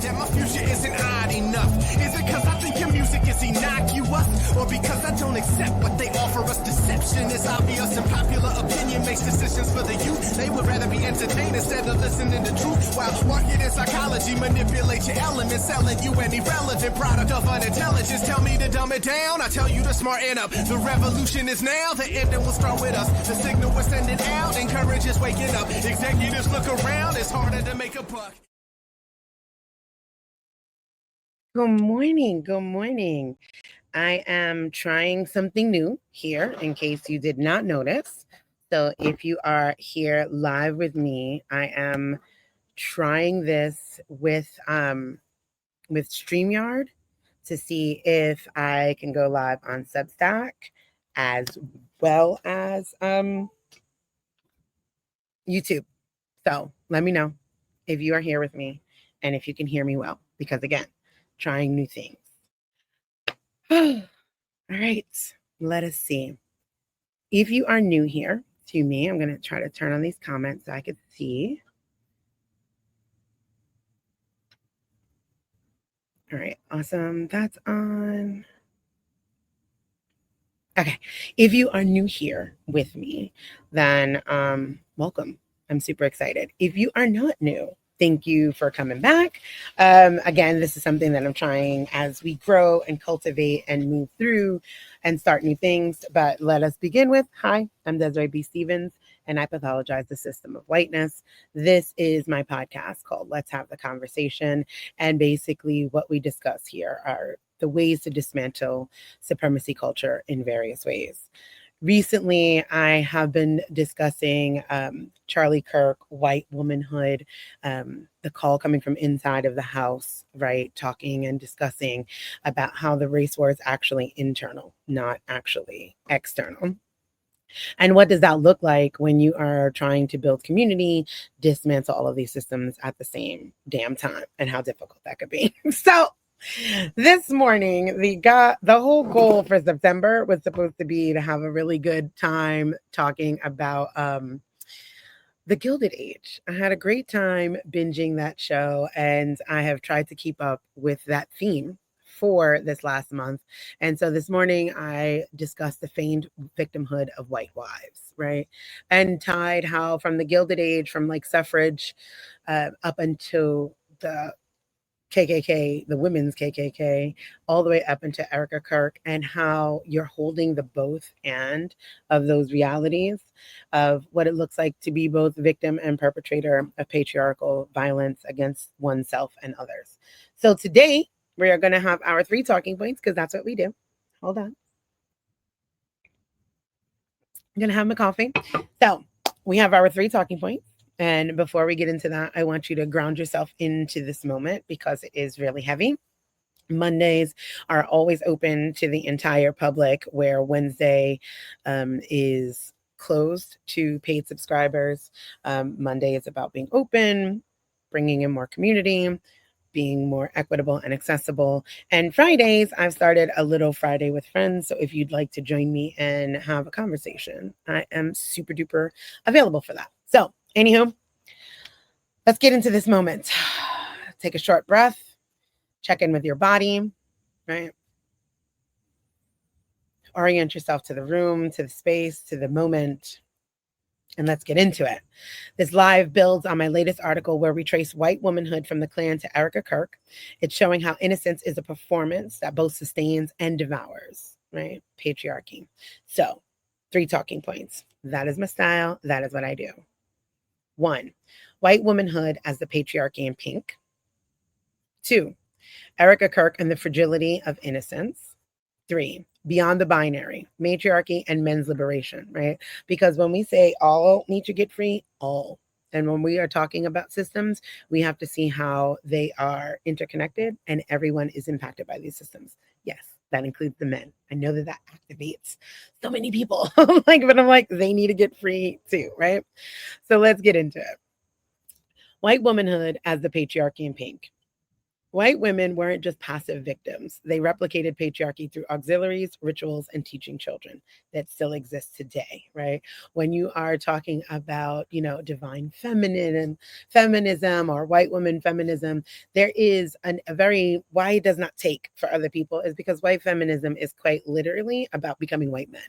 that my future isn't odd enough? Is it cause I think your music is innocuous? Or because I don't accept what they offer us? Deception is obvious and popular opinion makes decisions for the youth. They would rather be entertained instead of listening to truth. While market and psychology manipulate your elements, selling you an irrelevant product of unintelligence. Tell me to dumb it down, I tell you to smarten up. The revolution is now, the ending will start with us. The signal we're sending out encourages waking up. Executives look around, it's harder to make a buck. Good morning. Good morning. I am trying something new here in case you did not notice. So if you are here live with me, I am trying this with StreamYard to see if I can go live on Substack as well as YouTube. So let me know if you are here with me and if you can hear me well, because again, trying new things. All right, let us see. If you are new here to me, I'm going to try to turn on these comments so I can see. All right, awesome. That's on. Okay, if you are new here with me, then welcome. I'm super excited. If you are not new, thank you for coming back. Again, this is something that I'm trying as we grow and cultivate and move through and start new things. But let us begin with, hi, I'm Desiree B. Stevens, and I pathologize the system of whiteness. This is my podcast called Let's Have the Conversation. And basically what we discuss here are the ways to dismantle supremacy culture in various ways. Recently, I have been discussing Charlie Kirk, white womanhood, the call coming from inside of the house, right? Talking and discussing about how the race war is actually internal, not actually external. And what does that look like when you are trying to build community, dismantle all of these systems at the same damn time, and how difficult that could be. So this morning, the whole goal for September was supposed to be to have a really good time talking about the Gilded Age. I had a great time binging that show, and I have tried to keep up with that theme for this last month. And so this morning, I discussed the feigned victimhood of white wives, right? And tied how from the Gilded Age, from like suffrage up until the KKK, the women's KKK, all the way up into Erica Kirk, and how you're holding the both and of those realities of what it looks like to be both victim and perpetrator of patriarchal violence against oneself and others. So today we are going to have our 3 talking points, because that's what we do. Hold on. I'm going to have my coffee. So we have our 3 talking points. And before we get into that, I want you to ground yourself into this moment because it is really heavy. Mondays are always open to the entire public, where Wednesday is closed to paid subscribers. Monday is about being open, bringing in more community, being more equitable and accessible. And Fridays, I've started a little Friday with friends. So if you'd like to join me and have a conversation, I am super duper available for that. So anywho, let's get into this moment. Take a short breath, check in with your body, right? Orient yourself to the room, to the space, to the moment, and let's get into it. This live builds on my latest article where we trace white womanhood from the Klan to Erica Kirk. It's showing how Innocence is a performance that both sustains and devours, right? Patriarchy. So 3 talking points. That is my style. That is what I do. 1, white womanhood as the patriarchy in pink. 2, Erica Kirk and the fragility of innocence. 3, beyond the binary, matriarchy and men's liberation, right? Because when we say all need to get free, all. And when we are talking about systems, we have to see how they are interconnected and everyone is impacted by these systems. Yes, that includes the men. I know that that activates so many people. But I'm like, they need to get free too, right? So let's get into it. White womanhood as the patriarchy in pink. White women weren't just passive victims. They replicated patriarchy through auxiliaries, rituals, and teaching children that still exist today, right? When you are talking about, divine feminism or white woman feminism, there is a very, why it does not take for other people is because white feminism is quite literally about becoming white men.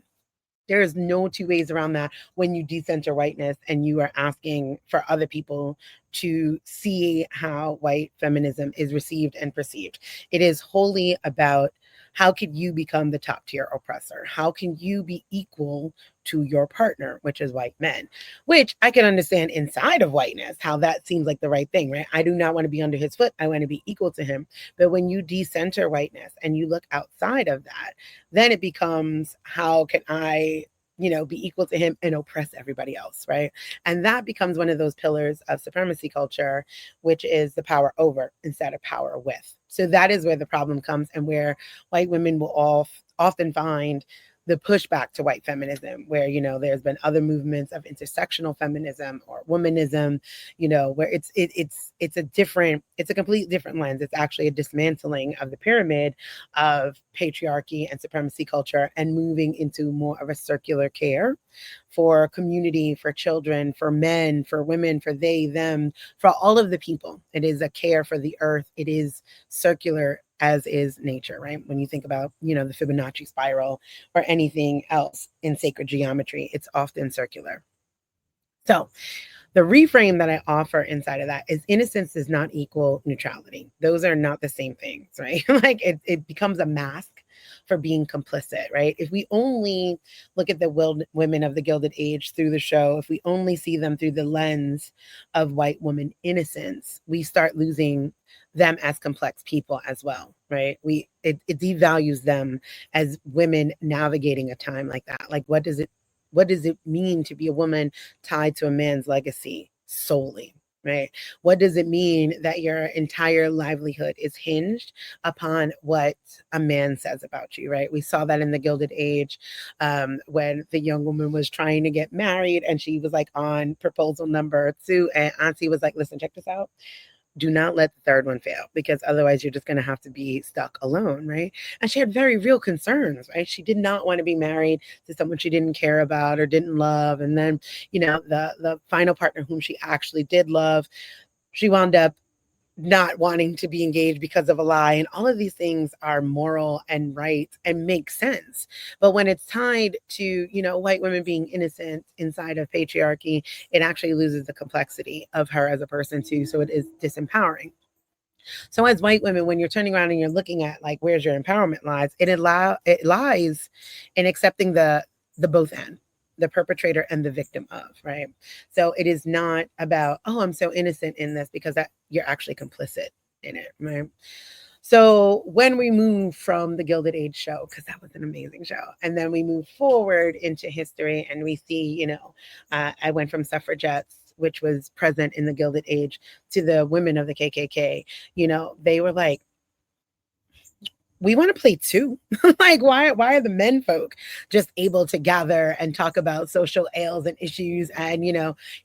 There is no two ways around that when you decenter whiteness and you are asking for other people to see how white feminism is received and perceived. It is wholly about how can you become the top tier oppressor? How can you be equal to your partner, which is white men, which I can understand inside of whiteness, how that seems like the right thing, right? I do not want to be under his foot. I want to be equal to him. But when you decenter whiteness and you look outside of that, then it becomes, how can I, be equal to him and oppress everybody else, right? And that becomes one of those pillars of supremacy culture, which is the power over instead of power with. So that is where the problem comes, and where white women will often find the pushback to white feminism, where, there's been other movements of intersectional feminism or womanism, where it's a completely different lens. It's actually a dismantling of the pyramid of patriarchy and supremacy culture and moving into more of a circular care for community, for children, for men, for women, for they, them, for all of the people. It is a care for the earth. It is circular, as is nature, right? When you think about, the Fibonacci spiral or anything else in sacred geometry, it's often circular. So the reframe that I offer inside of that is innocence does not equal neutrality. Those are not the same things, right? Like it becomes a mask for being complicit, right? If we only look at the women of the Gilded Age through the show, if we only see them through the lens of white woman innocence, we start losing them as complex people as well, right? It devalues them as women navigating a time like that. Like, what does it mean to be a woman tied to a man's legacy solely, right? What does it mean that your entire livelihood is hinged upon what a man says about you, right? We saw that in the Gilded Age, when the young woman was trying to get married and she was like on proposal number 2, and Auntie was like, listen, check this out. Do not let the third one fail, because otherwise you're just going to have to be stuck alone, right? And she had very real concerns, right? She did not want to be married to someone she didn't care about or didn't love. And then, the final partner whom she actually did love, she wound up not wanting to be engaged because of a lie. And all of these things are moral and right and make sense. But when it's tied to, white women being innocent inside of patriarchy, it actually loses the complexity of her as a person too. So it is disempowering. So as white women, when you're turning around and you're looking at like, where's your empowerment lies, it lies in accepting the both end, the perpetrator and the victim of, right? So it is not about, oh, I'm so innocent in this, because that you're actually complicit in it, right? So when we move from the Gilded Age show, because that was an amazing show, and then we move forward into history and we see, I went from suffragettes, which was present in the Gilded Age, to the women of the KKK. They were like, we want to play too. Like, why are the men folk just able to gather and talk about social ails and issues and,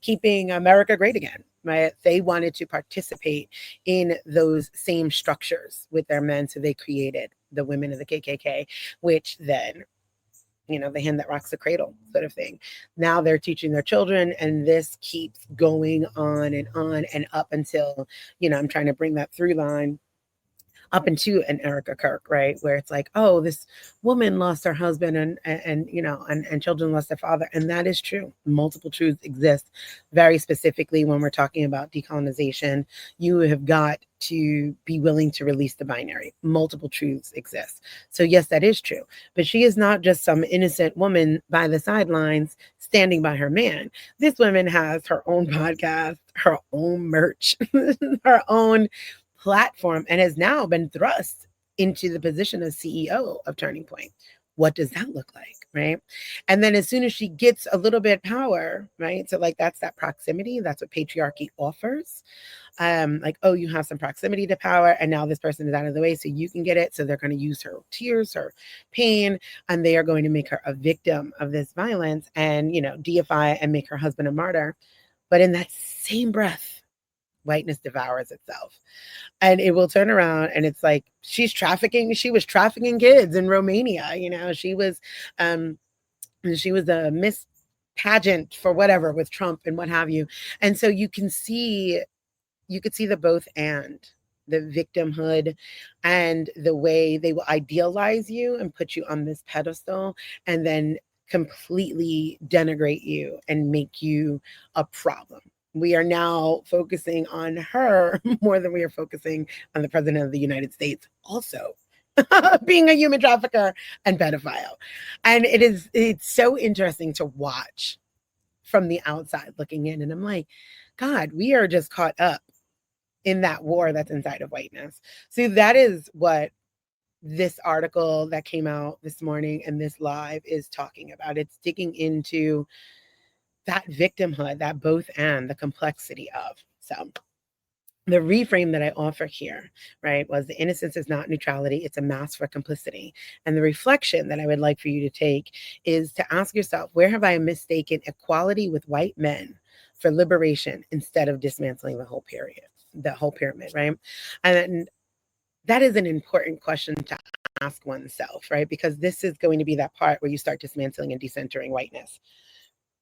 keeping America great again, right? They wanted to participate in those same structures with their men. So they created the women of the KKK, which then, the hand that rocks the cradle sort of thing. Now they're teaching their children, and this keeps going on and up until, I'm trying to bring that through line up into an Erica Kirk, right? Where it's like, oh, this woman lost her husband and children lost their father. And that is true. Multiple truths exist. Very specifically, when we're talking about decolonization, you have got to be willing to release the binary. Multiple truths exist. So yes, that is true. But she is not just some innocent woman by the sidelines standing by her man. This woman has her own podcast, her own merch, her own platform, and has now been thrust into the position of CEO of Turning Point. What does that look like, right? And then as soon as she gets a little bit of power, right? So like that's that proximity. That's what patriarchy offers. Like, oh, you have some proximity to power, and now this person is out of the way so you can get it. So they're going to use her tears, her pain, and they are going to make her a victim of this violence and, deify and make her husband a martyr. But in that same breath, whiteness devours itself. And it will turn around and it's like she was trafficking kids in Romania. Um she was a Miss Pageant for whatever with Trump and what have you. And so you could see the both and the victimhood and the way they will idealize you and put you on this pedestal and then completely denigrate you and make you a problem. We are now focusing on her more than we are focusing on the president of the United States also being a human trafficker and pedophile. And it's so interesting to watch from the outside looking in. And I'm like, God, we are just caught up in that war that's inside of whiteness. So that is what this article that came out this morning and this live is talking about. It's digging into that victimhood, that both and the complexity of. So the reframe that I offer here, right, was the innocence is not neutrality. It's a mask for complicity. And the reflection that I would like for you to take is to ask yourself, where have I mistaken equality with white men for liberation instead of dismantling the whole pyramid, right? And that is an important question to ask oneself, right? Because this is going to be that part where you start dismantling and decentering whiteness.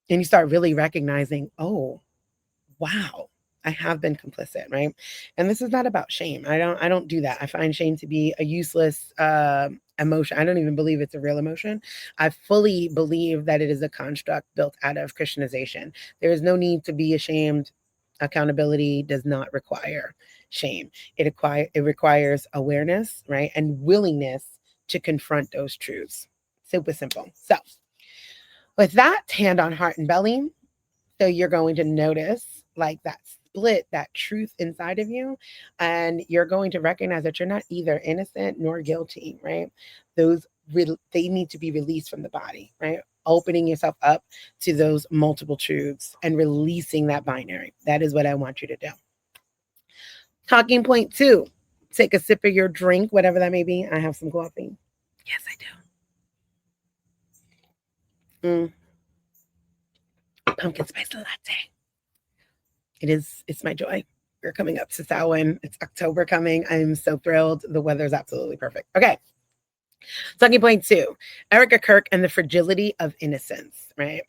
And you start really recognizing, oh, wow, I have been complicit, right? And this is not about shame. I don't do that. I find shame to be a useless emotion. I don't even believe it's a real emotion. I fully believe that it is a construct built out of Christianization. There is no need to be ashamed. Accountability does not require shame. It requires awareness, right? And willingness to confront those truths. Super simple. So with that, hand on heart and belly. So you're going to notice like that split, that truth inside of you, and you're going to recognize that you're not either innocent nor guilty, right? They need to be released from the body, right? Opening yourself up to those multiple truths and releasing that binary. That is what I want you to do. Talking point 2, take a sip of your drink, whatever that may be. I have some coffee. Yes, I do. Pumpkin spice latte. It's my joy. We're coming up to Samhain. It's October coming. I'm so thrilled. The weather is absolutely perfect. Okay. Talking point 2, Erica Kirk and the fragility of innocence, right?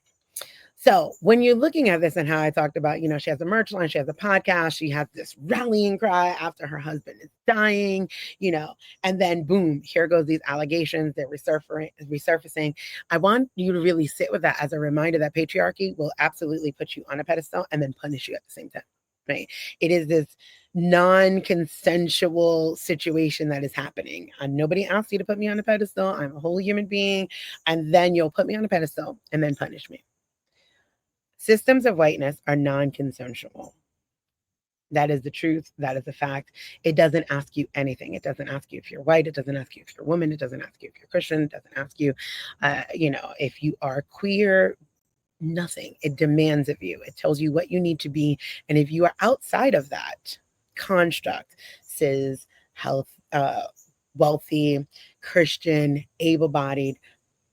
So when you're looking at this and how I talked about, she has a merch line, she has a podcast, she has this rallying cry after her husband is dying, and then boom, here goes these allegations, they're resurfacing. I want you to really sit with that as a reminder that patriarchy will absolutely put you on a pedestal and then punish you at the same time, right? It is this non-consensual situation that is happening. And nobody asked you to put me on a pedestal. I'm a whole human being. And then you'll put me on a pedestal and then punish me. Systems of whiteness are non-consensual. That is the truth. That is the fact. It doesn't ask you anything. It doesn't ask you if you're white. It doesn't ask you if you're a woman. It doesn't ask you if you're Christian. It doesn't ask you, if you are queer. Nothing. It demands of you. It tells you what you need to be. And if you are outside of that construct, cis, health, wealthy, Christian, able-bodied,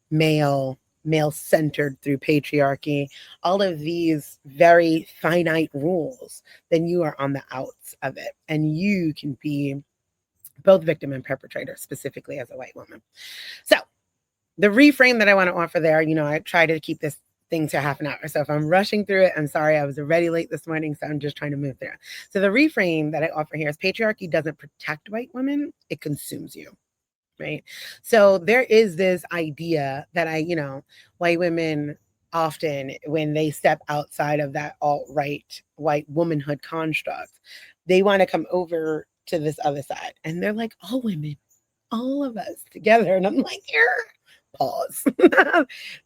male-centered through patriarchy, all of these very finite rules, then you are on the outs of it. And you can be both victim and perpetrator, specifically as a white woman. So the reframe that I want to offer there, I try to keep this thing to half an hour. So if I'm rushing through it, I'm sorry, I was already late this morning, so I'm just trying to move through. So the reframe that I offer here is patriarchy doesn't protect white women, it consumes you. Right. So there is this idea that white women often, when they step outside of that alt-right white womanhood construct, they want to come over to this other side. And they're like, all women, all of us together. And I'm like, pause.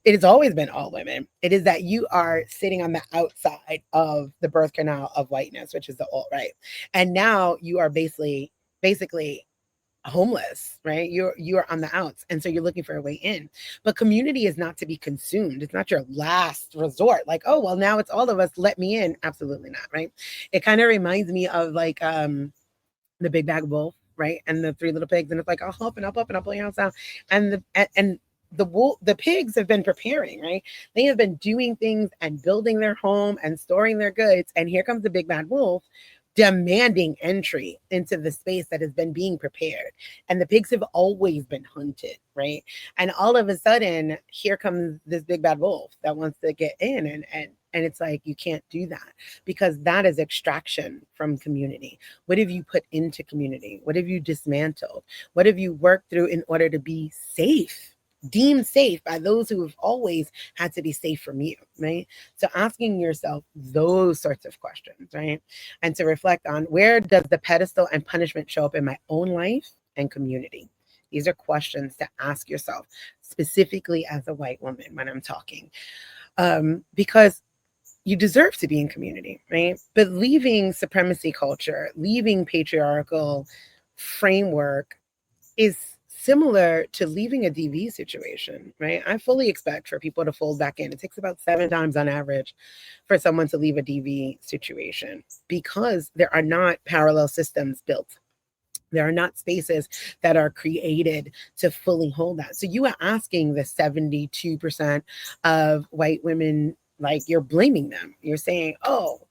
It has always been all women. It is that you are sitting on the outside of the birth canal of whiteness, which is the alt-right. And now you are basically homeless, right? You're on the outs. And so you're looking for a way in. But community is not to be consumed. It's not your last resort. Like, oh, well, now it's all of us. Let me in. Absolutely not, right? It kind of reminds me of like the Big Bad Wolf, right? And the Three Little Pigs. And it's like, I'll help and I'll up and I'll pull your house out. And the pigs have been preparing, right? They have been doing things and building their home and storing their goods. And here comes the Big Bad Wolf demanding entry into the space that has been being prepared. And the pigs have always been hunted, right? And all of a sudden, here comes this big bad wolf that wants to get in, and it's like, you can't do that, because that is extraction from community. What have you put into community? What have you dismantled? What have you worked through in order to be safe? Deemed safe by those who have always had to be safe from you, right? So asking yourself those sorts of questions, right? And to reflect on, where does the pedestal and punishment show up in my own life and community? These are questions to ask yourself, specifically as a white woman when I'm talking, because you deserve to be in community, right? But leaving supremacy culture, leaving patriarchal framework is similar to leaving a DV situation, right? I fully expect for people to fold back in. It takes about 7 times on average for someone to leave a DV situation, because there are not parallel systems built. There are not spaces that are created to fully hold that. So you are asking the 72% of white women, like, you're blaming them. You're saying, oh,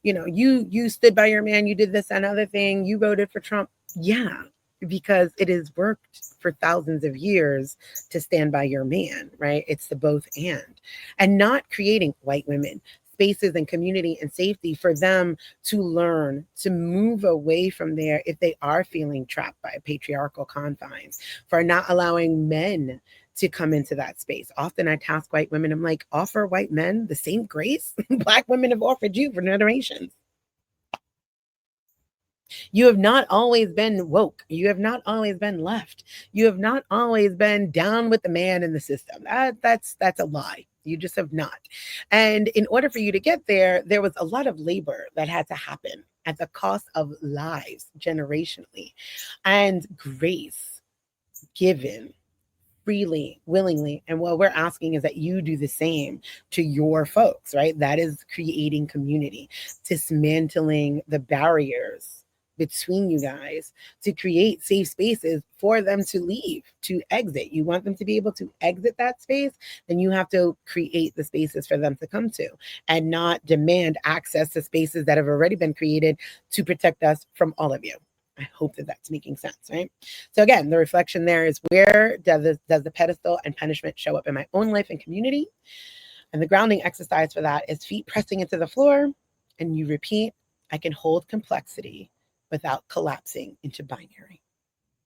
you stood by your man, you did this and other thing, you voted for Trump. Yeah, because it has worked for thousands of years to stand by your man, right? It's the both and not creating white women spaces and community and safety for them to learn to move away from there if they are feeling trapped by patriarchal confines, for not allowing men to come into that space. Often I task white women, I'm like, offer white men the same grace Black women have offered you for generations. You have not always been woke. You have not always been left. You have not always been down with the man in the system. That's a lie. You just have not. And in order for you to get there, there was a lot of labor that had to happen at the cost of lives generationally, and grace given freely, willingly. And what we're asking is that you do the same to your folks, right? That is creating community, dismantling the barriers between you guys to create safe spaces for them to leave, to exit. You want them to be able to exit that space, then you have to create the spaces for them to come to, and not demand access to spaces that have already been created to protect us from all of you. I hope that that's making sense, right? So again, the reflection there is, where does the pedestal and punishment show up in my own life and community? And the grounding exercise for that is feet pressing into the floor, and you repeat, I can hold complexity without collapsing into binary,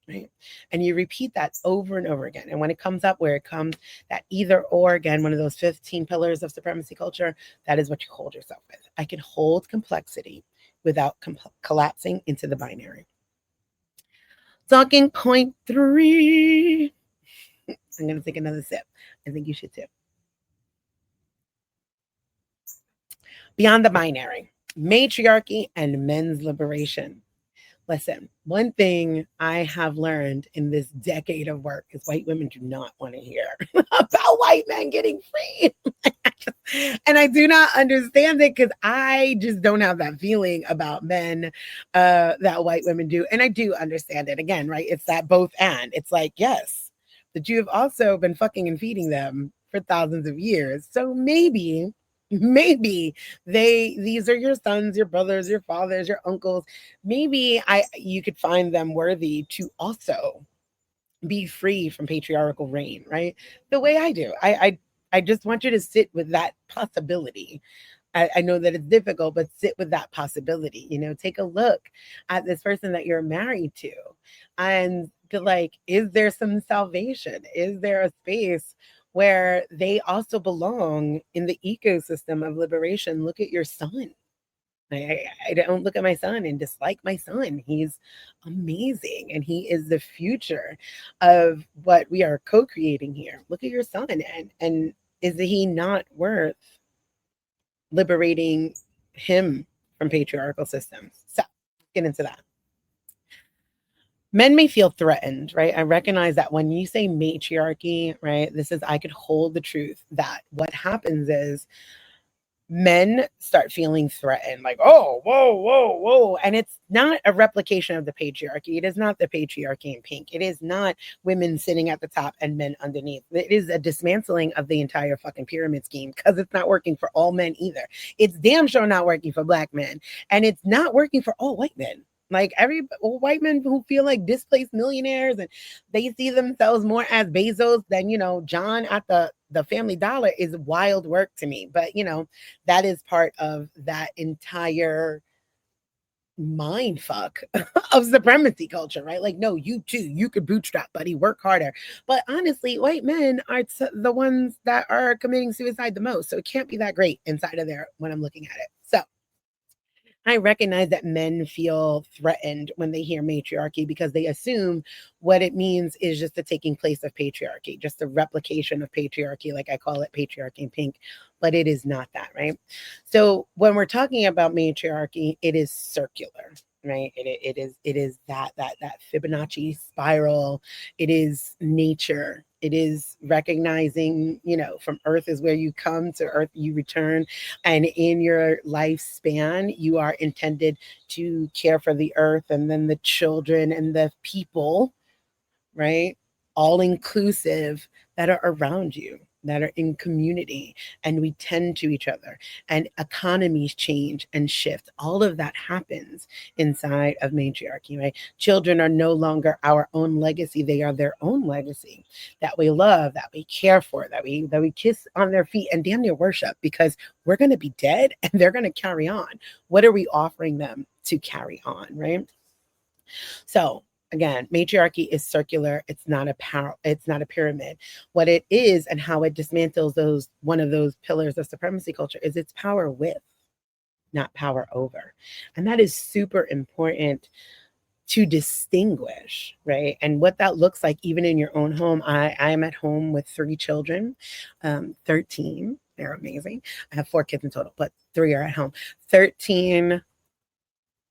right? And you repeat that over and over again. And when it comes up, where it comes, that either or, again, one of those 15 pillars of supremacy culture, that is what you hold yourself with. I can hold complexity without collapsing into the binary. Talking point 3. I'm going to take another sip. I think you should too. Beyond the binary, matriarchy and men's liberation. Listen, one thing I have learned in this decade of work is white women do not want to hear about white men getting free. And I do not understand it, because I just don't have that feeling about men that white women do. And I do understand it. Again, right? It's that both and. It's like, yes, that you have also been fucking and feeding them for thousands of years. So maybe these are your sons, your brothers, your fathers, your uncles. Maybe you could find them worthy to also be free from patriarchal reign, right? The way I do. I just want you to sit with that possibility. I know that it's difficult, but sit with that possibility. Take a look at this person that you're married to, and be like, is there some salvation? Is there a space where they also belong in the ecosystem of liberation? Look at your son. I don't look at my son and dislike my son. He's amazing, and he is the future of what we are co-creating here. Look at your son, and is he not worth liberating him from patriarchal systems? So let's get into that. Men may feel threatened, right? I recognize that when you say matriarchy, right, this is, I could hold the truth that what happens is men start feeling threatened, like, oh, whoa, whoa, whoa. And it's not a replication of the patriarchy. It is not the patriarchy in pink. It is not women sitting at the top and men underneath. It is a dismantling of the entire fucking pyramid scheme, because it's not working for all men either. It's damn sure not working for Black men. And it's not working for all white men. Like every white men who feel like displaced millionaires, and they see themselves more as Bezos than, John at the Family Dollar, is wild work to me. But, that is part of that entire mind fuck of supremacy culture, right? Like, no, you too, you could bootstrap, buddy, work harder. But honestly, white men are the ones that are committing suicide the most. So it can't be that great inside of there when I'm looking at it. So I recognize that men feel threatened when they hear matriarchy, because they assume what it means is just the taking place of patriarchy, just the replication of patriarchy, like I call it patriarchy in pink, but it is not that, right? So when we're talking about matriarchy, it is circular, right? It is that Fibonacci spiral. It is nature. It is recognizing, from earth is where you come, to earth you return. And in your lifespan, you are intended to care for the earth and then the children and the people, right? All inclusive, that are around you, that are in community, and we tend to each other, and economies change and shift. All of that happens inside of matriarchy, right? Children are no longer our own legacy. They are their own legacy that we love, that we care for, that we kiss on their feet and damn near worship, because we're going to be dead and they're going to carry on. What are we offering them to carry on, right? So again, matriarchy is circular. It's not a pyramid. What it is, and how it dismantles one of those pillars of supremacy culture, is its power with, not power over. And that is super important to distinguish, right? And what that looks like even in your own home. I am at home with 3 children, 13. They're amazing. I have 4 kids in total, but 3 are at home. 13,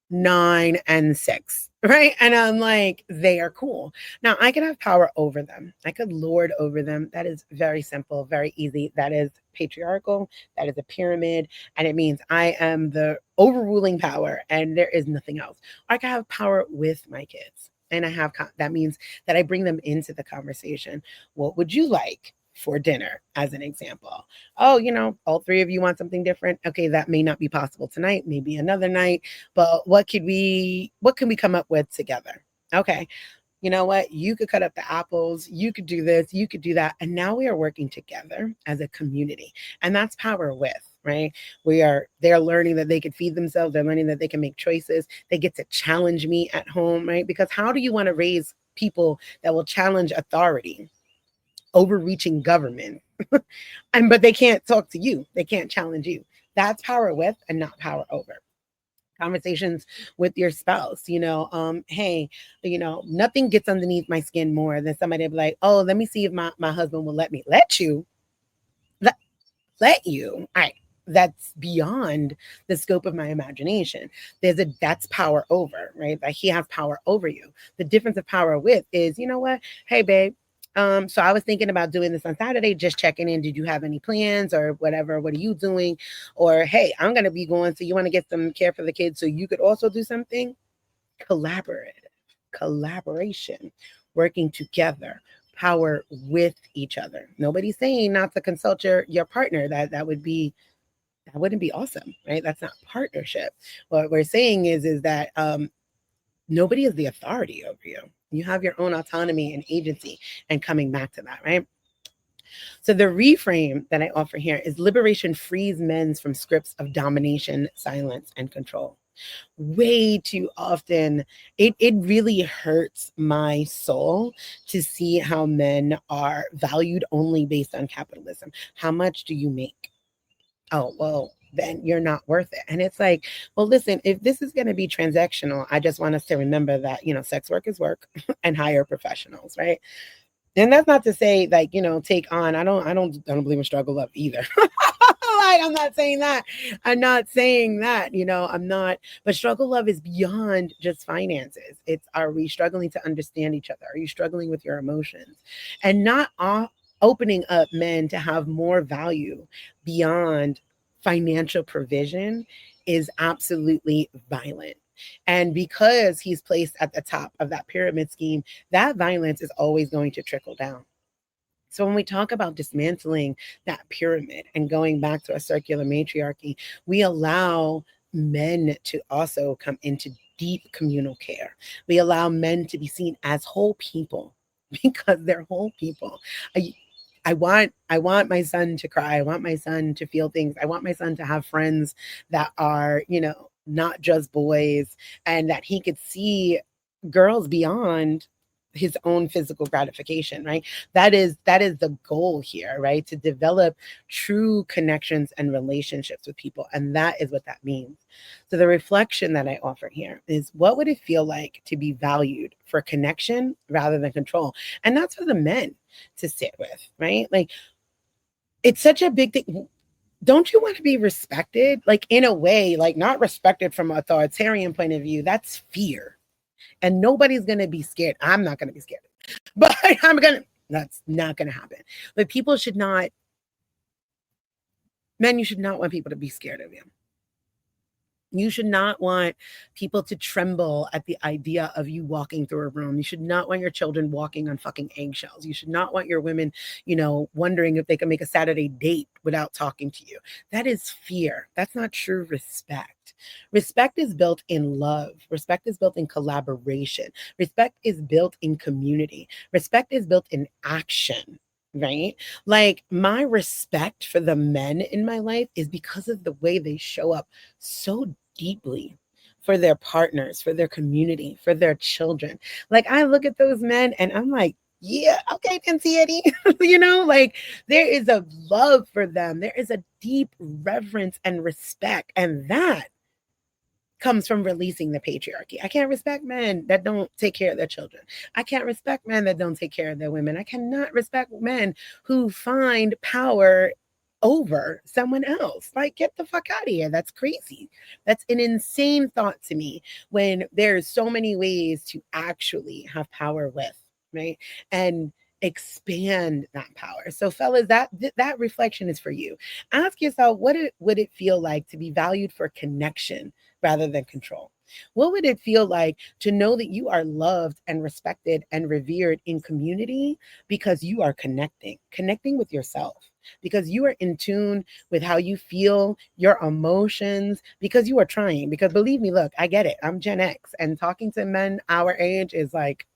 9, and 6, right? And I'm like, they are cool. Now, I can have power over them. I could lord over them. That is very simple, very easy. That is patriarchal. That is a pyramid. And it means I am the overruling power and there is nothing else. I can have power with my kids. And that means that I bring them into the conversation. What would you like for dinner, as an example? Oh, all 3 of you want something different. Okay, that may not be possible tonight, maybe another night, but what can we come up with together? Okay, you know what? You could cut up the apples, you could do this, you could do that. And now we are working together as a community. And that's power with, right? They're learning that they can feed themselves. They're learning that they can make choices. They get to challenge me at home, right? Because how do you want to raise people that will challenge authority, overreaching government, but they can't talk to you, they can't challenge you? That's power with and not power over. Conversations with your spouse, hey, nothing gets underneath my skin more than somebody be like, oh, let me see if my husband will let me. Let you? Let you? All right. That's beyond the scope of my imagination. That's power over, right? Like, he has power over you. The difference of power with is, you know what? Hey, babe, so I was thinking about doing this on Saturday, just checking in. Did you have any plans or whatever? What are you doing? Or, hey, I'm going to be going, so you want to get some care for the kids so you could also do something? Collaboration, working together, power with each other. Nobody's saying not to consult your partner. That wouldn't be awesome, right? That's not partnership. What we're saying is that nobody is the authority over you. You have your own autonomy and agency, and coming back to that, right? So the reframe that I offer here is liberation frees men from scripts of domination, silence, and control. Way too often, it really hurts my soul to see how men are valued only based on capitalism. How much do you make? Oh, well, then you're not worth it. And it's like, well, listen, if this is going to be transactional, I just want us to remember that, sex work is work and hire professionals, right? And that's not to say, like, take on, I don't believe in struggle love either. Like, I'm not saying that. I'm not, but struggle love is beyond just finances. It's, are we struggling to understand each other? Are you struggling with your emotions? And not opening up men to have more value beyond financial provision is absolutely violent. And because he's placed at the top of that pyramid scheme, that violence is always going to trickle down. So when we talk about dismantling that pyramid and going back to a circular matriarchy, we allow men to also come into deep communal care. We allow men to be seen as whole people because they're whole people. I want my son to cry. I want my son to feel things. I want my son to have friends that are, not just boys, and that he could see girls beyond his own physical gratification, right? That is the goal here, right? To develop true connections and relationships with people. And that is what that means. So the reflection that I offer here is, what would it feel like to be valued for connection rather than control? And that's for the men to sit with, right? Like, it's such a big thing. Don't you want to be respected? Like, in a way, like, not respected from an authoritarian point of view. That's fear. And nobody's going to be scared. I'm not going to be scared. But that's not going to happen. But men, you should not want people to be scared of you. You should not want people to tremble at the idea of you walking through a room. You should not want your children walking on fucking eggshells. You should not want your women, wondering if they can make a Saturday date without talking to you. That is fear. That's not true respect. Respect is built in love. Respect is built in collaboration. Respect is built in community. Respect is built in action. Right? Like, my respect for the men in my life is because of the way they show up so deeply for their partners, for their community, for their children. Like, I look at those men and I'm like, yeah, okay, Nancy Eddie. Like, there is a love for them. There is a deep reverence and respect. And that comes from releasing the patriarchy. I can't respect men that don't take care of their children. I can't respect men that don't take care of their women. I cannot respect men who find power over someone else. Like, get the fuck out of here. That's crazy. That's an insane thought to me, when there's so many ways to actually have power with, right? And expand that power. So fellas, that reflection is for you. Ask yourself, would it feel like to be valued for connection rather than control? What would it feel like to know that you are loved and respected and revered in community because you are connecting with yourself, because you are in tune with how you feel, your emotions, because you are trying? Because believe me, look, I get it. I'm Gen X, and talking to men our age is like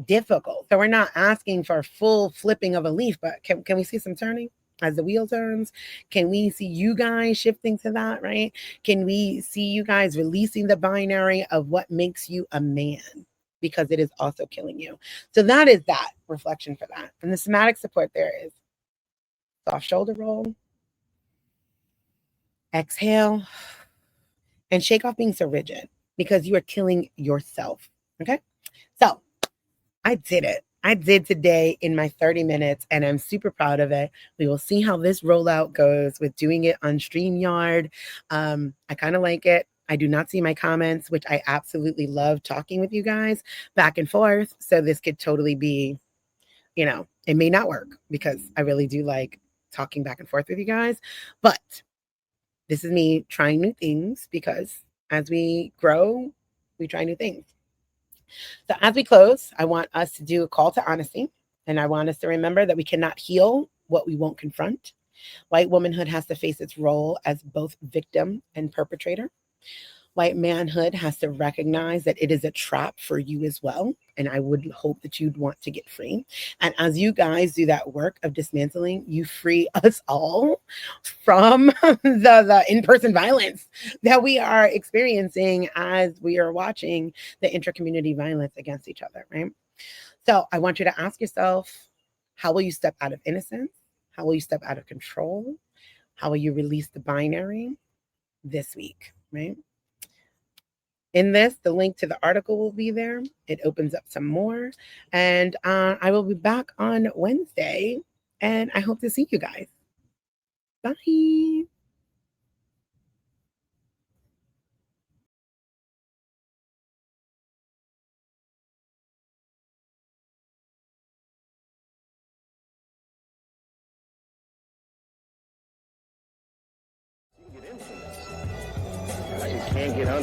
difficult. So we're not asking for a full flipping of a leaf, but can we see some turning as the wheel turns? Can we see you guys shifting to that, right? Can we see you guys releasing the binary of what makes you a man? Because it is also killing you. So that is that reflection for that. And the somatic support there is soft shoulder roll, exhale, and shake off being so rigid, because you are killing yourself. Okay. So I did it. I did today in my 30 minutes, and I'm super proud of it. We will see how this rollout goes with doing it on StreamYard. I kind of like it. I do not see my comments, which I absolutely love talking with you guys back and forth. So this could totally be, it may not work, because I really do like talking back and forth with you guys. But this is me trying new things, because as we grow, we try new things. So as we close, I want us to do a call to honesty. And I want us to remember that we cannot heal what we won't confront. White womanhood has to face its role as both victim and perpetrator. White manhood has to recognize that it is a trap for you as well. And I would hope that you'd want to get free. And as you guys do that work of dismantling, you free us all from the in-person violence that we are experiencing as we are watching the intra-community violence against each other, right? So I want you to ask yourself, how will you step out of innocence? How will you step out of control? How will you release the binary this week, right? In this, the link to the article will be there. It opens up some more. And I will be back on Wednesday. And I hope to see you guys. Bye.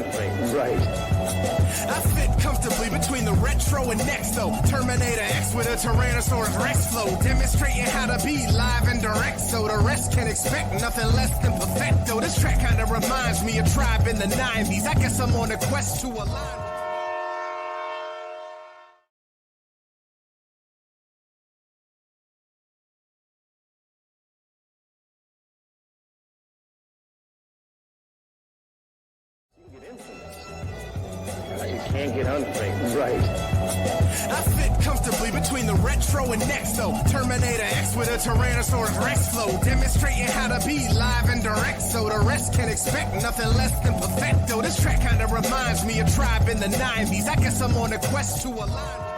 unfake. Right. I fit comfortably between the retro and next though. Terminator X with a Tyrannosaurus Rex flow, demonstrating how to be live and direct, so the rest can expect nothing less than perfecto. This track kinda reminds me of Tribe in the 90s. I guess I'm on a quest to align. You can't get unfake. Right. I fit comfortably between the retro and next though. Terminator X with a Tyrannosaurus Rex flow, demonstrating how to be live and direct, so the rest can expect nothing less than perfecto. This track kinda reminds me of Tribe in the 90s. I guess I'm on a quest to align.